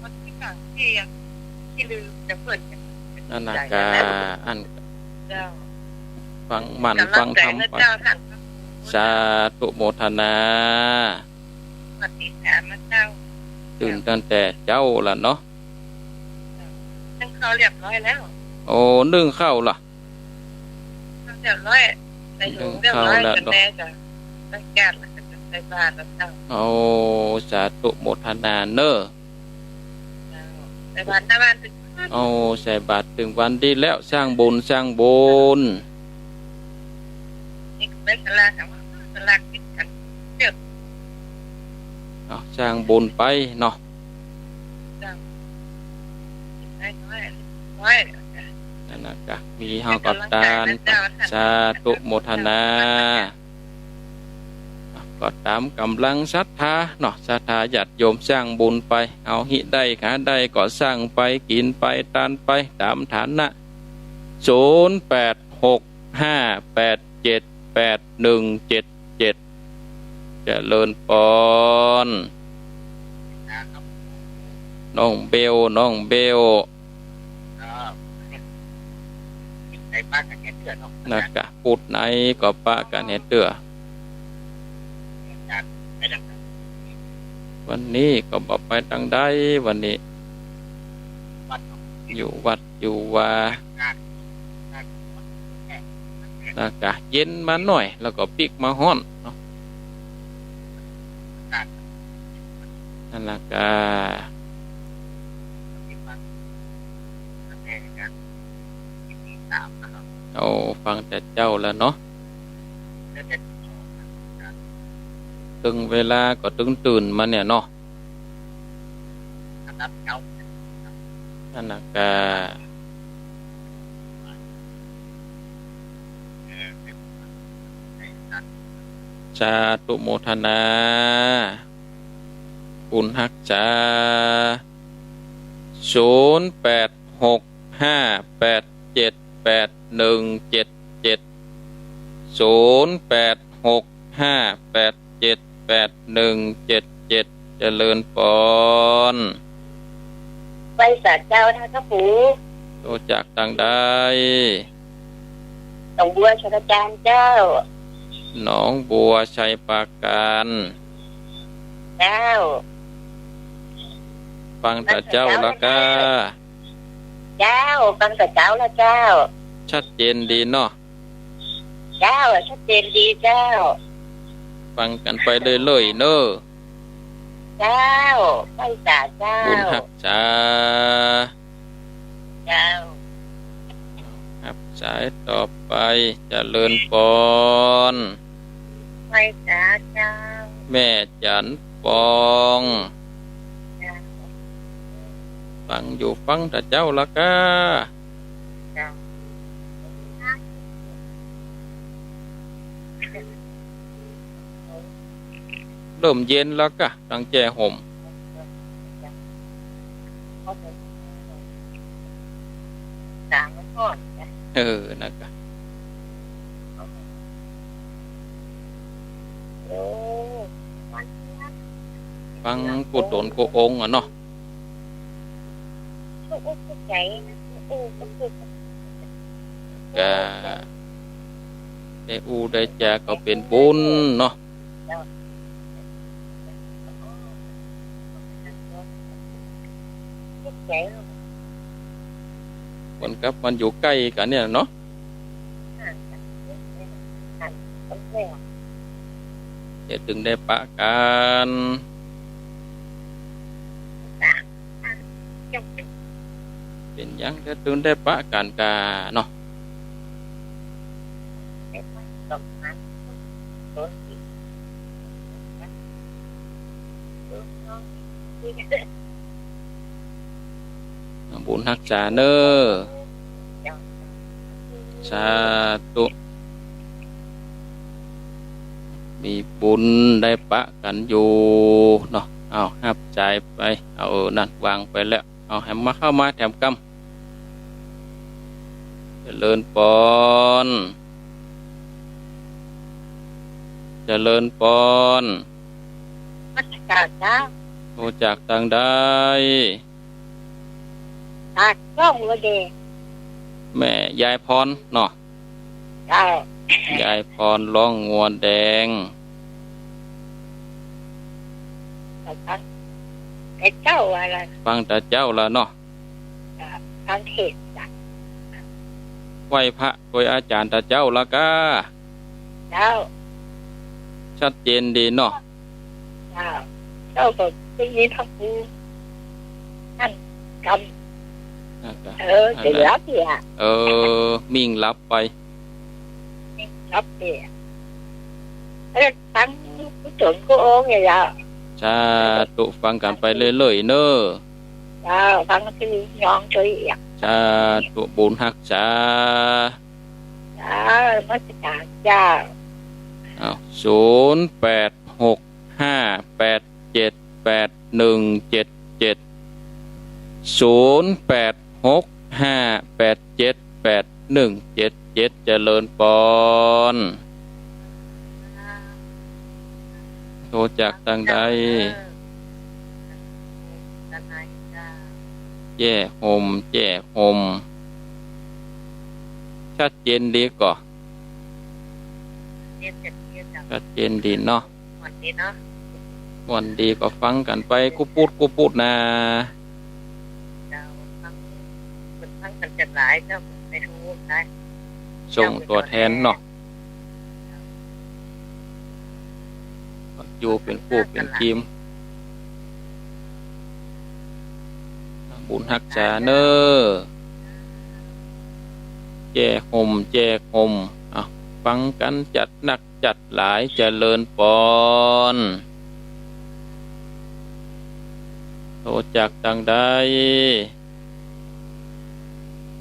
มันที่ก้างที่ลืมจะเปิดนั่นกาอันฟังมันฟังธรรมไปสาธุโมทนาตื่นตั้งแต่เจ้าล่ะเนาะนึ่งข้าวเรียบร้อยแล้วนึ่งข้าวล่ะเรียบร้อยในถุงเรียบร้อยกันแน่จ้ะตั้งแก๊สแล้วก็ใส่บาตรแล้วเจ้าสาธุโมทนาเนอะใส่บาตรหน้าบ้านถึงใส่บาตรถึงวันดีแล้วสร้างบุญนี่เป็นสลากแต่ว่าสลากคิดกันเยอะสร้างบุญไปเนาะนั่นกะมีเฮากับตาลสาธุโมทนาก็ตามกำลังศรัทธาเนาะศรัทธาญาติโยมสร้างบุญไปเอาหิได้ขาได้ก็สร้างไปกินไปทานไปตามฐานะ0865878177เจริญพรน้องเบลนักกะพูดไหนก็ปะกันเห็ดเตือ วันนี้ก็บอกไปทางใดวันนี้อยู่วัดอยู่ว่าอากาศเย็นมาหน่อยแล้วก็ปิกมาฮ้อนเนาะนั่นละกาเอาฟังแต่เจ้าแล้วเนาะตึงเวลาก็ตึงตื่นมาเนี่ยเนาะนั่นละกาสาธุโมทนาคุณฮักษา08658781770865878177เจริญพรไปศาลเจ้าท่าพระปู่โตจากทางใดหนองบัวชลจารเจ้าหนองบัวชัยปราการเจ้าฟังแต่เจ้าละกาเจ้าฟังแต่เจ้าละเจ้าชัดเจนดีเนาะเจ้าชัดเจนดีเจ้าฟังกันไปเลยๆเนอะเจ้าไปศาลเจ้าบุญฮักษาเจ้าฮักสายต่อไปเจริญพรไปศาลเจ้าแม่จันปองฟังอยู่ฟังแต่เจ้าละกาเริ่มเย็นแล้วกะตั้งแจห่มนะกะฟังกุศลกุองค์อ่ะเนาะกะได้อูได้แจก็เป็นบุญเนาะมันกับมันอยู่ใกล้กันเนี่ยเนาะจะถึงได้ปะกันเป็นยังจะถึงได้ปะกันกาเนาะบุญฮักษาเนอสาธุมีบุญได้ปะกันอยู่เนาะเอาหับใจไปเอานั่นวางไปแล้วเอาให้มาเข้ามาแถมกำเจริญพรเจริญพรมาจากเจ้าโทรจากทางใดจากช่องวัวแดงแม่ยายพรเนาะใช่ยายพรร้องงัวแดงไอ้เจ้าอะไรฟังแต่เจ้าละเนาะทางเทศจ้ะไหวพระโดยอาจารย์แต่เจ้าละกาเจ้าชัดเจนดีเนาะเจ้าก็ได้ยินทั้งคู่นั่นกำจะรับเนี่ยมิ่งรับไปรับเนี่ยแล้วตั้งผู้ชมก็โอ้ยอ่ะชาตุฟังกันไปเรื่อยๆเนอะฟังที่ย้อนช่วยอีกชาตุบุญฮักษามาจากเจ้า0865878177 เจริญพรโทรจากทางใดแย่ห่มชัดเจนดีก่อชัดเจนดีเนาะ วันดีก็ฟังกันไปกูพูดนะเจ้าทั้งมันทั้งกันจะหลายเจ้าไม่รู้ได้ส่งตัวแทนเนาะอยู่เป็นคู่เป็นทีมบุญฮักษาเนอแจกห่มฟังกันจัดหนักจัดหลายเจริญปอนโทรจากดังใด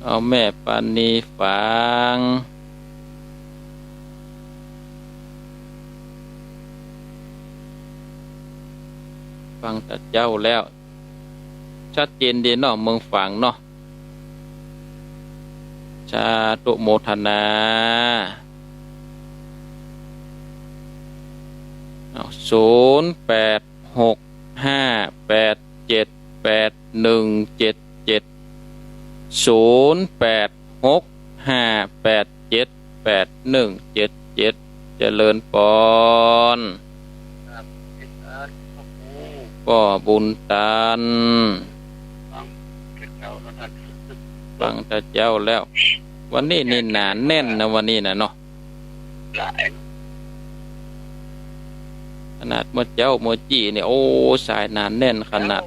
เอาแม่ปานีฟังแต่เจ้าแล้วชัดเจนดีเนาะเมืองฝังเนาะชาตุโมทนา0865878177 0865878177เจริญปอนก็บุญตันฟังแต่เจ้าแล้ววันนี้นี่หนาแน่นนะวันนี้นะเนาะขนาดเมื่อเจ้าเมื่อจี้เนี่ยโอ้สายหนาแน่นขนาด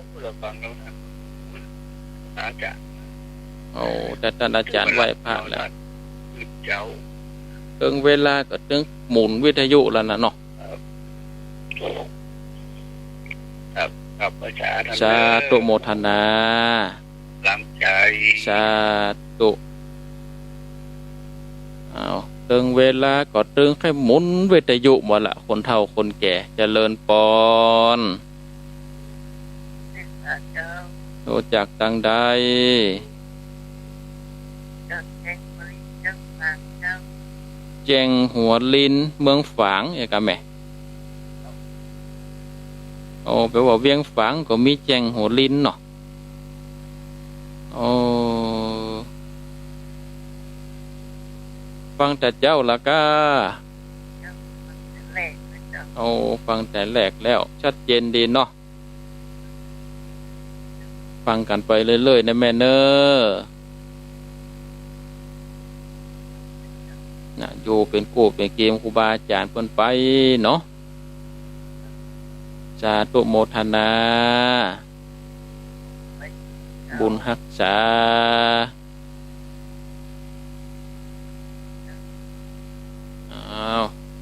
โอ้แต่ท่านอาจารย์ไหว้พระแล้วถึงเวลาก็ถึงหมุนวิทยุแล้วนะเนาะสาธุโมทนาสาธุถึงเวลาก็ถึงให้หมุนวิทยุหมดละคนเฒ่าคนแก่เจริญปอนรู้จักตังใดแจงหัวลินเมืองฝางเอกะแม่โอ้แปลว่าเวียงฝางก็มีแจงหัวลินเนาะโอ้ฟังแต่เจ้าละก้าโอ้ฟังแต่แรกแล้วชัดเจนดีเนาะฟังกันไปเรื่อยๆนะแม่เนอนะอยู่เป็นกูเป็นเกมครูบาอาจารย์เพิ่นไปเนาะสาธุโมทนาบุญรักษา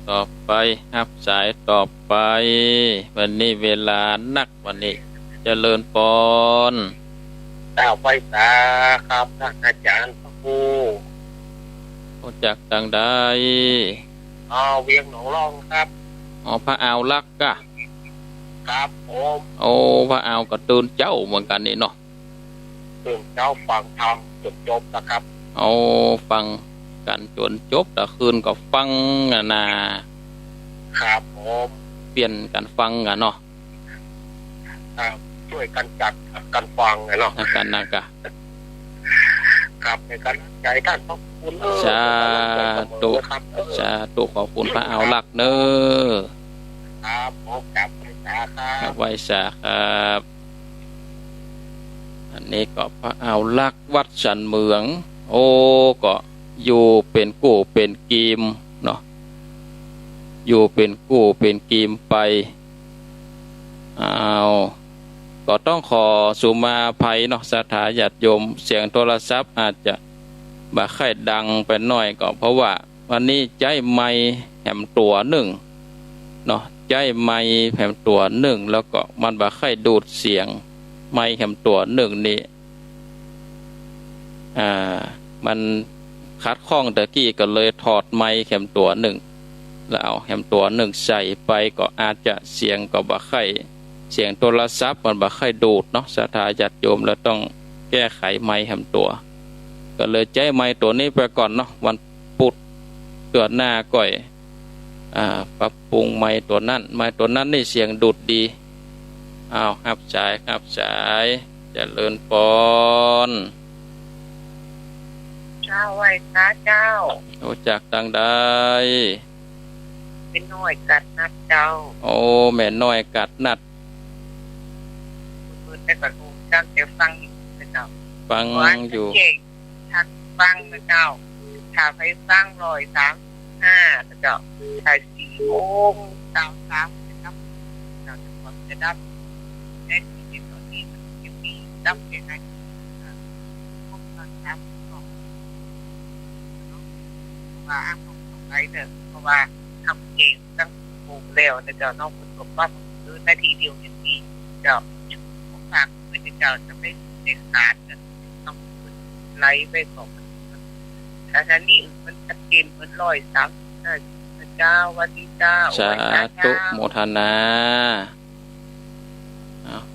ต่อไปรับสายต่อไปวันนี้เวลานักวันนี้เจริญปอนเจ้าไฟตาครับท่านอาจารย์พระครูรู้จักตังใดเวียงหนองรองครับพระอ่าวลักกะครับผมโอ้พระอ่าวก็ตื่นเจ้าเหมือนกันนี่เนาะตื่นเจ้าฟังธรรมจบนะครับฟังกันจนจบแต่คืนก็ฟังนะครับผมเปลี่ยนกันฟังเนาะช่วยกันจัดกันฟังเนาะกันนะกะครับในการใจท่านขอบคุณสาธุขอบคุณพระอ่าวลักเนอครับผมจับไว้สาครับไว้สาครับอันนี้ก็พระอ่าวลักวัดสันเมืองก็อยู่เป็นกู้เป็นกีมเนาะอยู่เป็นกู้เป็นกีมไปก็ต้องขอสุมาภัยเนาะสถาญาติโยมเสียงโทรศัพท์อาจจะบ่ค่อยดังไปหน่อยก็เพราะว่าวันนี้ใจไม้แหมตัวหนึ่งเนาะใจไม้แหมตัวหนึ่งแล้วก็มันบ่ค่อยดูดเสียงไม้แหมตัวหนึ่งนี่มันคัดข้องตะกี้ก็เลยถอดไม้แหมตัวหนึ่งแล้วเอาแหมตัวหนึ่งใส่ไปก็อาจจะเสียงก็บ่ค่อยเสียงโทรศัพท์มันบ่ค่อยดูดเนาะสถาญาติโยมแล้วต้องแก้ไขไม้แหมตัวก็เลยใจไม้ตัวนี้ไปก่อนเนาะวันพุธเดือนหน้าก่อยปรับปรุงไม้ตัวนั้นนี่เสียงดูดดีครับสายเจริญปอนเจ้าไว้นะเจ้ารู้จักตังใด เป็นน้อยกัดนัดเจ้า โอ้แม่น้อยกัดนัด คุณแต่ก็รู้จักแต่ฟังอยู่นะเจ้า ฟัง ว่า อยู่ เก่งทักฟังนะเจ้าถ้าไปฟัง135นะเจ้าถ้า4 โมงเจ้า3นะครับเจ้าจะความจะดับได้ที่ตอนนี้จะมีดับยังไงพวกเราครับว่าอ้างของไรเนอะเพราะว่าทำเก่งตั้งโมงแล้วนะเจ้าน้องคุณบอกว่าคือนาทีเดียวอย่างนี้เจ้าผมฝากเป็นเจ้าจะไม่เด็ดขาดกันต้องไล่ไปก่อนถ้านี้มันชัดเจนเหมือน130เจ้าวันนี้เจ้า สาธุโมทนา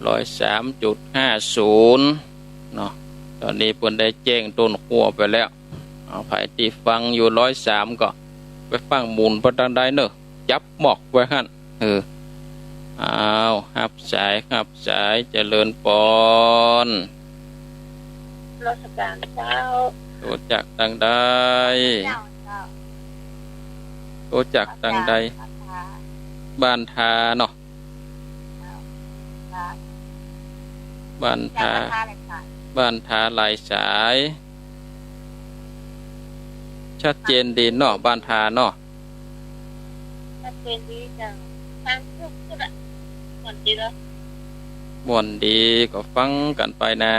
103.50เนาะตอนนี้เพิ่นได้แจ้งต้นขั้วไปแล้วเอาไผที่ฟังอยู่103ก็ไปฟังหมุนประดังใดเนอะจับหมอกไว้หั่นเอาหับสายเจริญปอนราชการเจ้ารู้จักดังใดรู้จักดังใดบ้านทาเนาะบ้านทาหลายสายชัดเจนดีเนาะบ้านทาเนาะชัดเจนดีจังฟังทุกข์ละก่อนดีแล้วม่วนดีก็ฟังกันไปนะ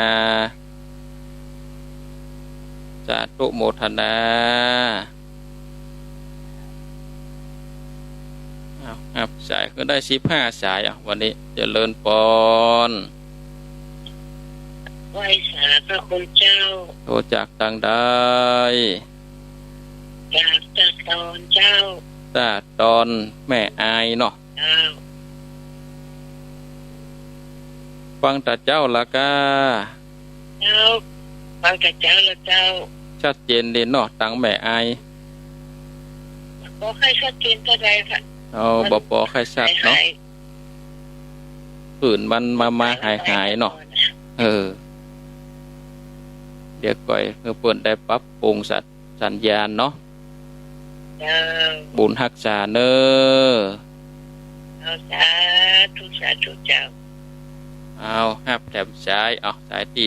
สาธุโมทนาครับสายก็ได้15สายวันนี้เจริญปอนไหว้สาพระคุณเจ้าโทรจากทางใดจากตอนเจ้าตอนแม่อายเนาะฟังแต่เจ้าละกาเจ้าฟังแต่เจ้าละเจ้าชัดเจนดีเนาะตังแม่อายบอกให้ชัดเจนเท่าไรค่ะเอาบอกให้ชัดเนาะผื่นมันมาหายเนาะเดี๋ยวก่อยเปิดได้ปรับปรุงสัญญาณเนาะบุญรักษาเนอสาธุเจ้าเอาหับแถมสายสายที่